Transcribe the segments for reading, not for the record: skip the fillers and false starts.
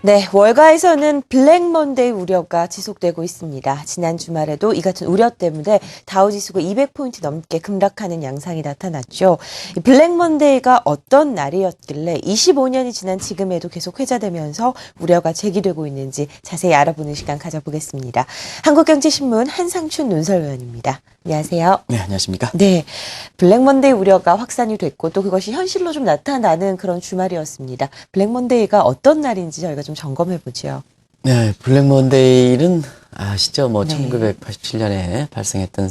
네, 월가에서는 블랙 먼데이 우려가 지속되고 있습니다. 지난 주말에도 이 같은 우려 때문에 다우지수가 200포인트 넘게 급락하는 양상이 나타났죠. 이 블랙 먼데이가 어떤 날이었길래 25년이 지난 지금에도 계속 회자되면서 우려가 제기되고 있는지 자세히 알아보는 시간 가져보겠습니다. 한국경제신문 한상춘 논설위원입니다. 안녕하세요. 네, 안녕하십니까? 네, 블랙 먼데이 우려가 확산이 됐고 또 그것이 현실로 좀 나타나는 그런 주말이었습니다. 블랙 먼데이가 어떤 날인지 저희가 좀 점검해 보죠. 네, 블랙 먼데이는 아시죠? 네. 1987년에 발생했던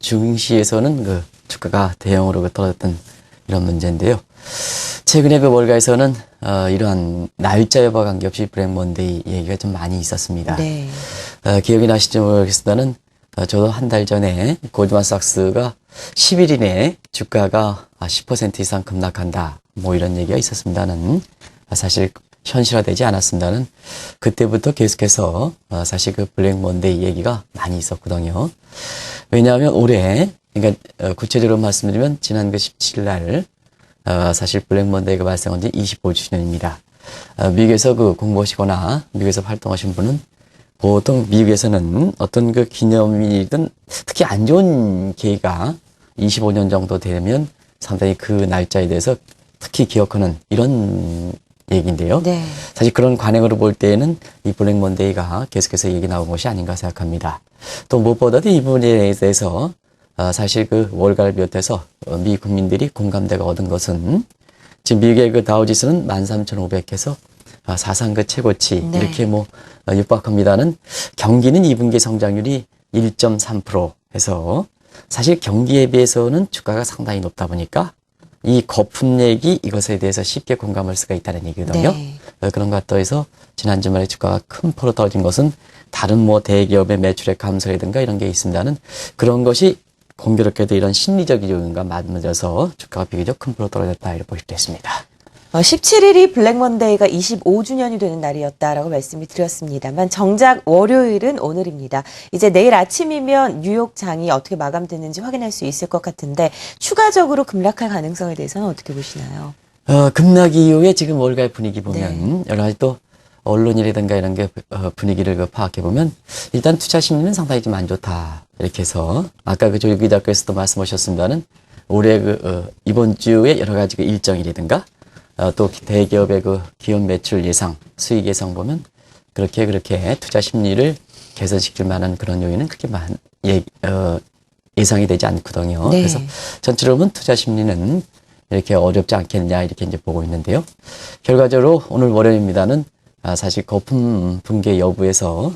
증시에서는 그 주가가 대형으로 떨어졌던 이런 문제인데요. 최근에 그 월가에서는 이러한 날짜 여부와 관계없이 블랙 먼데이 얘기가 좀 많이 있었습니다. 네. 기억이 나실지 모르겠습니다는 저도 한 달 전에 골드만삭스가 10일 이내에 주가가 10% 이상 급락한다. 뭐 이런 얘기가 있었습니다는 사실 현실화되지 않았습니다는 그때부터 계속해서 사실 그 블랙 먼데이 얘기가 많이 있었거든요. 왜냐하면 올해, 그러니까 구체적으로 말씀드리면 지난 그 17일 날 사실 블랙 먼데이가 발생한 지 25주년입니다. 미국에서 그 공부하시거나 미국에서 활동하신 분은 보통 미국에서는 어떤 그 기념일이든 특히 안 좋은 계기가 25년 정도 되면 상당히 그 날짜에 대해서 특히 기억하는 이런 얘기인데요. 네. 사실 그런 관행으로 볼 때에는 이 블랙 먼데이가 계속해서 얘기 나온 것이 아닌가 생각합니다. 또 무엇보다도 이 부분에 대해서 사실 그 월가를 비롯해서 미 국민들이 공감대가 얻은 것은 지금 미국의 그 다우지수는 13,500에서 사상 그 최고치 네. 이렇게 육박합니다는 경기는 2분기 성장률이 1.3% 해서 사실 경기에 비해서는 주가가 상당히 높다 보니까 이 거품 얘기 이것에 대해서 쉽게 공감할 수가 있다는 얘기거든요. 네. 그런 것 더해서 지난 주말에 주가가 큰 폭으로 떨어진 것은 다른 대기업의 매출액 감소라든가 이런 게 있습니다는 그런 것이 공교롭게도 이런 심리적인 요인과 맞물려서 주가가 비교적 큰 폭으로 떨어졌다 이렇게 볼 수 있습니다. 17일이 블랙 먼데이가 25주년이 되는 날이었다라고 말씀을 드렸습니다만 정작 월요일은 오늘입니다. 이제 내일 아침이면 뉴욕 장이 어떻게 마감됐는지 확인할 수 있을 것 같은데 추가적으로 급락할 가능성에 대해서는 어떻게 보시나요? 급락 이후에 지금 월가의 분위기 보면 네. 여러 가지 또 언론이라든가 이런 게 분위기를 파악해 보면 일단 투자 심리는 상당히 좀 안 좋다 이렇게 해서 아까 그 조기 기자께서도 말씀하셨습니다는 올해 이번 주에 여러 가지 그 일정이라든가 또 대기업의 그 기업 매출 예상, 수익 예상 보면 그렇게 투자 심리를 개선시킬 만한 그런 요인은 그렇게 예상이 되지 않거든요. 네. 그래서 전체로 보면 투자 심리는 이렇게 어렵지 않겠냐 이렇게 이제 보고 있는데요. 결과적으로 오늘 월요일입니다는 사실 거품 붕괴 여부에서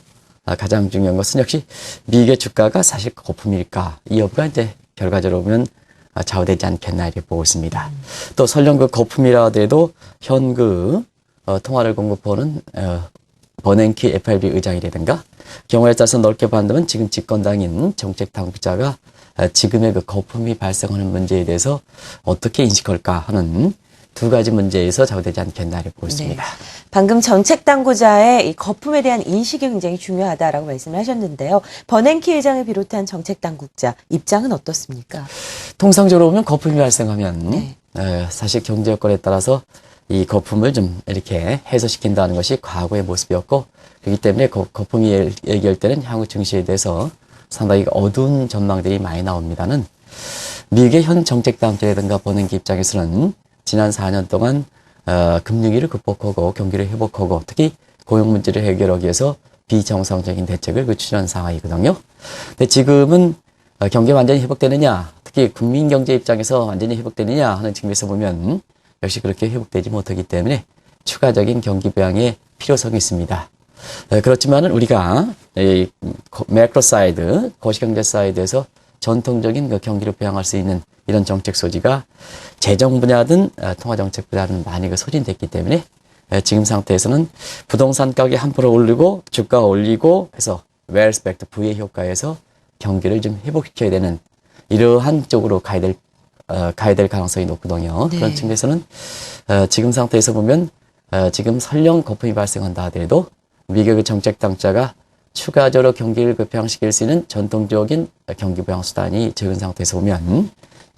가장 중요한 것은 역시 미국의 주가가 사실 거품일까 이 여부가 이제 결과적으로 보면 좌우되지 않겠나 이렇게 보고 있습니다. 또 설령 그 거품이라 하더라도 현 통화를 공급하는 버냉키 FRB 의장이라든가 경우에 따라서 넓게 본다면 지금 집권당인 정책 당국자가 지금의 그 거품이 발생하는 문제에 대해서 어떻게 인식할까 하는 두 가지 문제에서 좌우되지 않겠나 이렇게 보고 있습니다. 네. 방금 정책 당국자의 이 거품에 대한 인식이 굉장히 중요하다라고 말씀을 하셨는데요. 버냉키 회장을 비롯한 정책 당국자 입장은 어떻습니까? 통상적으로 보면 거품이 발생하면 네. 사실 경제 여건에 따라서 이 거품을 좀 이렇게 해소시킨다는 것이 과거의 모습이었고 그렇기 때문에 거품이 얘기할 때는 향후 증시에 대해서 상당히 어두운 전망들이 많이 나옵니다는 미국의 현 정책 당국자라든가 버냉키 입장에서는 지난 4년 동안 금융위기를 극복하고 경기를 회복하고 특히 고용 문제를 해결하기 위해서 비정상적인 대책을 추진한 상황이거든요. 근데 지금은 경기가 완전히 회복되느냐, 특히 국민 경제 입장에서 완전히 회복되느냐 하는 측면에서 보면 역시 그렇게 회복되지 못하기 때문에 추가적인 경기 부양의 필요성이 있습니다. 그렇지만은 우리가 이 매크로 사이드, 거시경제 사이드에서 전통적인 그 경기를 부양할 수 있는 이런 정책 소지가 재정 분야든 통화정책 분야든 많이 소진됐기 때문에 지금 상태에서는 부동산 가격이 한풀어 오르고 주가가 올리고 해서 웰스펙트 부의 효과에서 경기를 좀 회복시켜야 되는 이러한 쪽으로 가야 될 가능성이 높거든요. 네. 그런 측면에서는 지금 상태에서 보면 지금 설령 거품이 발생한다 하더라도 미국의 정책 당국자가 추가적으로 경기를 부양시킬 수 있는 전통적인 경기 부양 수단이 적은 상태에서 보면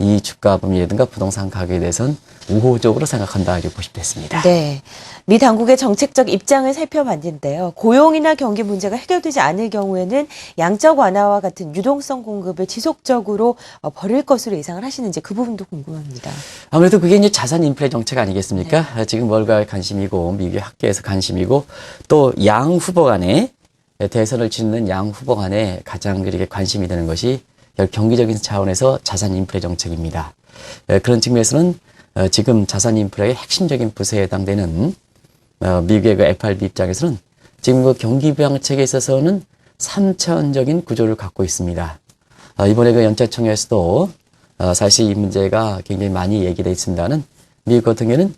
이 주가 범위라든가 부동산 가격에 대해서는 우호적으로 생각한다 이렇게 보시면 됐습니다. 네. 미 당국의 정책적 입장을 살펴봤는데요. 고용이나 경기 문제가 해결되지 않을 경우에는 양적 완화와 같은 유동성 공급을 지속적으로 벌일 것으로 예상을 하시는지 그 부분도 궁금합니다. 아무래도 그게 이제 자산 인플레 정책 아니겠습니까? 지금 월가에 관심이고 미국의 학계에서 관심이고 또 양 후보 간에 대선을 치르는 양 후보 간에 가장 그렇게 관심이 되는 것이 경기적인 차원에서 자산 인플레 정책입니다. 그런 측면에서는 지금 자산 인플레의 핵심적인 부서에 해당되는 미국의 그 FRB 입장에서는 지금 그 경기 부양책에 있어서는 3차원적인 구조를 갖고 있습니다. 이번에 그 연착청에서도 사실 이 문제가 굉장히 많이 얘기되어 있습니다는 미국 같은 경우는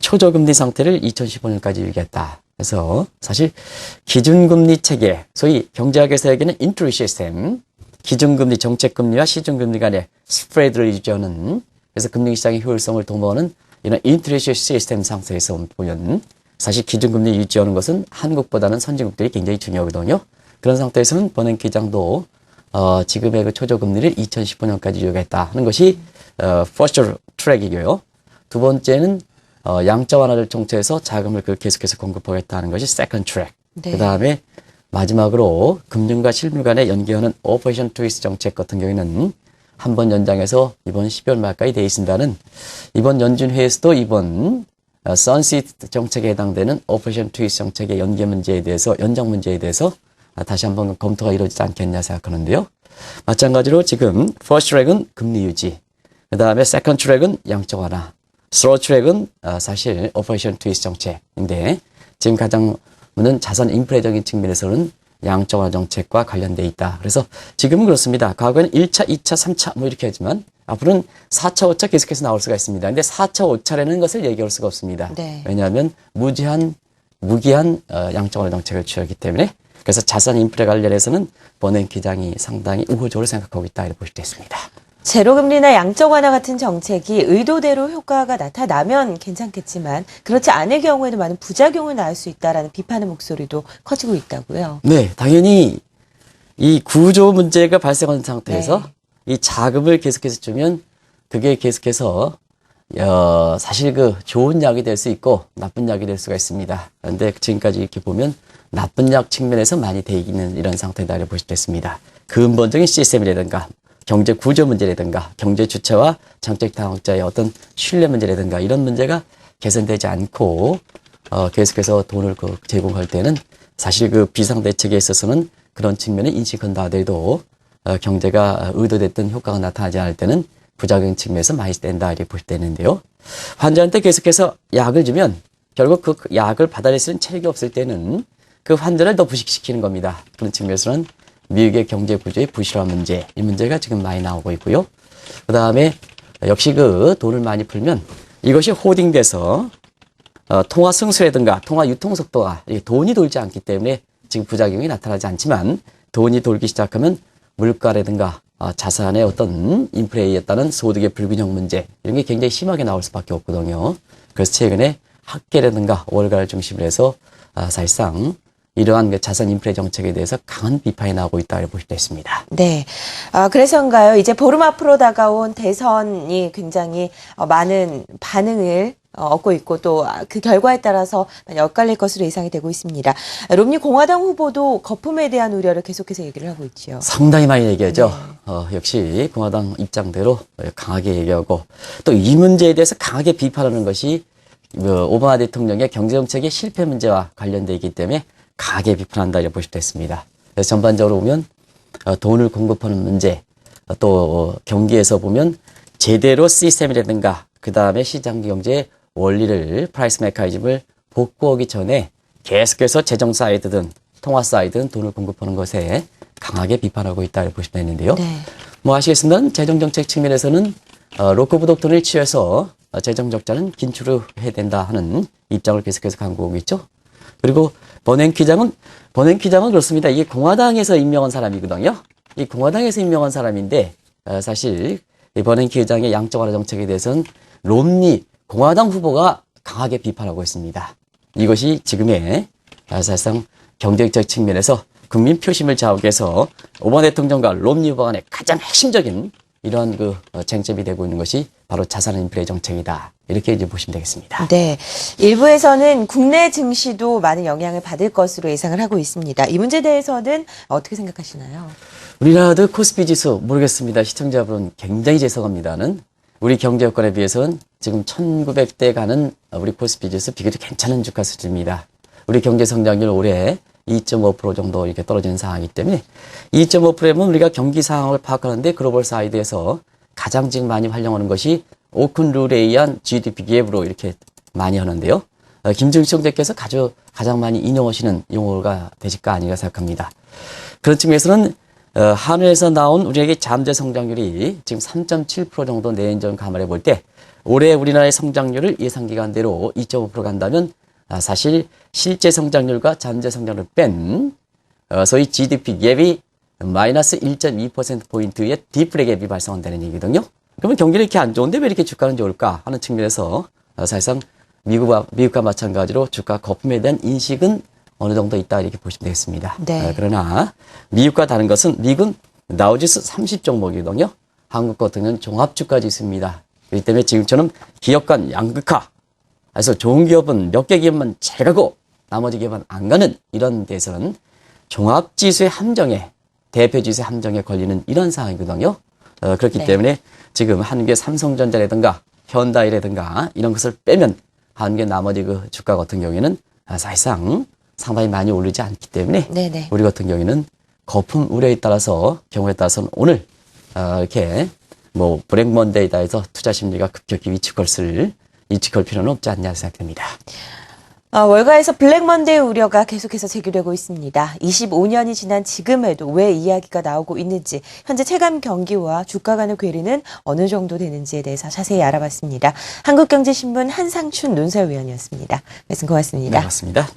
초저금리 상태를 2015년까지 유지했다. 그래서 사실 기준금리 체계, 소위 경제학에서 얘기하는 인트리 시스템, 기준금리, 정책금리와 시중금리 간의 스프레드를 유지하는 그래서 금융시장의 효율성을 도모하는 이런 인트리 시스템 상태에서 보면 사실 기준금리 유지하는 것은 한국보다는 선진국들이 굉장히 중요하거든요. 그런 상태에서는 버냉키 장도 지금의 그 초저금리를 2015년까지 유지하겠다 하는 것이 퍼스트 트랙이고요. 두 번째는 양적 완화를 정체해서 자금을 계속해서 공급하겠다는 것이 세컨드 트랙. 네. 그 다음에 마지막으로 금융과 실물 간에 연계하는 오퍼레이션 트위스트 정책 같은 경우에는 한 번 연장해서 이번 12월 말까지 되어 있습니다는 이번 연준회에서도 이번 선시트 정책에 해당되는 오퍼레이션 트위스트 정책의 연계 문제에 대해서 연장 문제에 대해서 다시 한번 검토가 이루어지지 않겠냐 생각하는데요. 마찬가지로 지금 퍼스트 트랙은 금리 유지, 그 다음에 세컨드 트랙은 양적 완화, 스로 트랙은 사실 오퍼레이션 트위스트 정책인데 지금 가장 는 자산 인플레적인 측면에서는 양적 완화 정책과 관련돼 있다. 그래서 지금은 그렇습니다. 과거에는 1차, 2차, 3차 뭐 이렇게 하지만 앞으로는 4차, 5차 계속해서 나올 수가 있습니다. 근데 4차, 5차라는 것을 얘기할 수가 없습니다. 네. 왜냐하면 무기한 양적 완화 정책을 취하기 때문에 그래서 자산 인플레 관련해서는 버냉키 장이 상당히 우호적으로 생각하고 있다 이렇게 보실 수 있습니다. 제로금리나 양적 완화 같은 정책이 의도대로 효과가 나타나면 괜찮겠지만 그렇지 않을 경우에는 많은 부작용을 낳을 수 있다라는 비판의 목소리도 커지고 있다고요. 네, 당연히 이 구조 문제가 발생한 상태에서 이 자금을 계속해서 주면 그게 계속해서 사실 그 좋은 약이 될 수 있고 나쁜 약이 될 수가 있습니다. 그런데 지금까지 이렇게 보면 나쁜 약 측면에서 많이 돼 있는 이런 상태다 이렇게 보실 수 있습니다. 근본적인 시스템이라든가 경제 구조 문제라든가 경제 주체와 정책 당국자의 어떤 신뢰 문제라든가 이런 문제가 개선되지 않고 계속해서 돈을 제공할 때는 사실 그 비상 대책에 있어서는 그런 측면을 인식한다 하더라도 경제가 의도됐던 효과가 나타나지 않을 때는 부작용 측면에서 많이 된다 이렇게 볼 때 있는데요. 환자한테 계속해서 약을 주면 결국 그 약을 받아낼 수 있는 체력이 없을 때는 그 환자를 더 부식시키는 겁니다. 그런 측면에서는 미국의 경제 구조의 부실화 문제, 이 문제가 지금 많이 나오고 있고요. 그 다음에 역시 그 돈을 많이 풀면 이것이 호딩돼서 통화 승수라든가 통화 유통 속도가 돈이 돌지 않기 때문에 지금 부작용이 나타나지 않지만 돈이 돌기 시작하면 물가라든가 자산의 어떤 인플레이에 따른 소득의 불균형 문제 이런 게 굉장히 심하게 나올 수밖에 없거든요. 그래서 최근에 학계라든가 월가를 중심으로 해서 사실상 이러한 자산 인플레 정책에 대해서 강한 비판이 나오고 있다고 볼 수 있습니다. 네. 그래서인가요? 이제 보름 앞으로 다가온 대선이 굉장히 많은 반응을 얻고 있고 또 그 결과에 따라서 많이 엇갈릴 것으로 예상이 되고 있습니다. 롬니 공화당 후보도 거품에 대한 우려를 계속해서 얘기를 하고 있죠. 상당히 많이 얘기하죠. 네. 역시 공화당 입장대로 강하게 얘기하고 또 이 문제에 대해서 강하게 비판하는 것이 오바마 대통령의 경제정책의 실패 문제와 관련되어 있기 때문에 강하게 비판한다 이렇게 보실 수 있습니다. 그래서 전반적으로 보면 돈을 공급하는 문제, 또 경기에서 보면 제대로 시스템이라든가 그 다음에 시장 경제의 원리를 프라이스 메커니즘을 복구하기 전에 계속해서 재정 사이드든 통화 사이드든 돈을 공급하는 것에 강하게 비판하고 있다 이렇게 보시면 되는데요. 네. 뭐 아시겠습니까? 재정 정책 측면에서는 로커브 독턴을 취해서 재정 적자는 긴축을 해야 된다 하는 입장을 계속해서 강구하고 있죠. 그리고 버냉키 장은 그렇습니다. 이게 공화당에서 임명한 사람이거든요. 이 공화당에서 임명한 사람인데 사실 이 버냉키 의장의 양적 완화 정책에 대해서는 롬니 공화당 후보가 강하게 비판하고 있습니다. 이것이 지금의 사실상 경제적 측면에서 국민 표심을 좌우해서 오바마 대통령과 롬니 후보 간의 가장 핵심적인 이러한 쟁점이 되고 있는 것이 바로 자산 인플레 정책이다. 이렇게 이제 보시면 되겠습니다. 네. 일부에서는 국내 증시도 많은 영향을 받을 것으로 예상을 하고 있습니다. 이 문제에 대해서는 어떻게 생각하시나요? 우리나라도 코스피 지수 모르겠습니다. 시청자분 굉장히 죄송합니다는 우리 경제 여건에 비해서는 지금 1900대 가는 우리 코스피 지수 비교적 괜찮은 주가 수준입니다. 우리 경제 성장률 올해 2.5% 정도 이렇게 떨어지는 상황이기 때문에 2.5%면 우리가 경기 상황을 파악하는데 글로벌 사이드에서 가장 지금 많이 활용하는 것이 오큰 룰에 의한 GDP 갭으로 이렇게 많이 하는데요. 김정일 총재께서 가장 많이 인용하시는 용어가 되실까 아닌가 생각합니다. 그런 측면에서는 한은에서 나온 우리에게 잠재 성장률이 지금 3.7% 정도 내연전 감안해 볼 때 올해 우리나라의 성장률을 예상 기간대로 2.5% 간다면 사실 실제 성장률과 잠재 성장률을 뺀 소위 GDP 갭이 마이너스 1.2%포인트의 디플레 갭이 발생한다는 얘기거든요. 그러면 경기는 이렇게 안 좋은데 왜 이렇게 주가는 좋을까 하는 측면에서 사실상 미국과 마찬가지로 주가 거품에 대한 인식은 어느 정도 있다 이렇게 보시면 되겠습니다. 네. 그러나 미국과 다른 것은 미국은 다우지수 30 종목이거든요. 한국 같은 경우는 종합주가 지수입니다. 그렇기 때문에 지금처럼 기업 간 양극화, 그래서 좋은 기업은 몇 개 기업만 잘 가고 나머지 기업은 안 가는 이런 데서는 종합지수의 함정에 대표지수의 함정에 걸리는 이런 상황이거든요. 그렇기 네. 때문에 지금 한국의 삼성전자라든가 현다이라든가 이런 것을 빼면 한국의 나머지 주가 같은 경우에는 사실상 상당히 많이 오르지 않기 때문에 네네. 우리 같은 경우에는 거품 우려에 따라서 경우에 따라서는 오늘 이렇게 블랙 먼데이다 해서 투자 심리가 급격히 위축할 필요는 없지 않냐 생각됩니다. 월가에서 블랙 먼데이 우려가 계속해서 제기되고 있습니다. 25년이 지난 지금에도 왜 이야기가 나오고 있는지, 현재 체감 경기와 주가 간의 괴리는 어느 정도 되는지에 대해서 자세히 알아봤습니다. 한국경제신문 한상춘 논설위원이었습니다. 말씀 고맙습니다. 네, 맞습니다.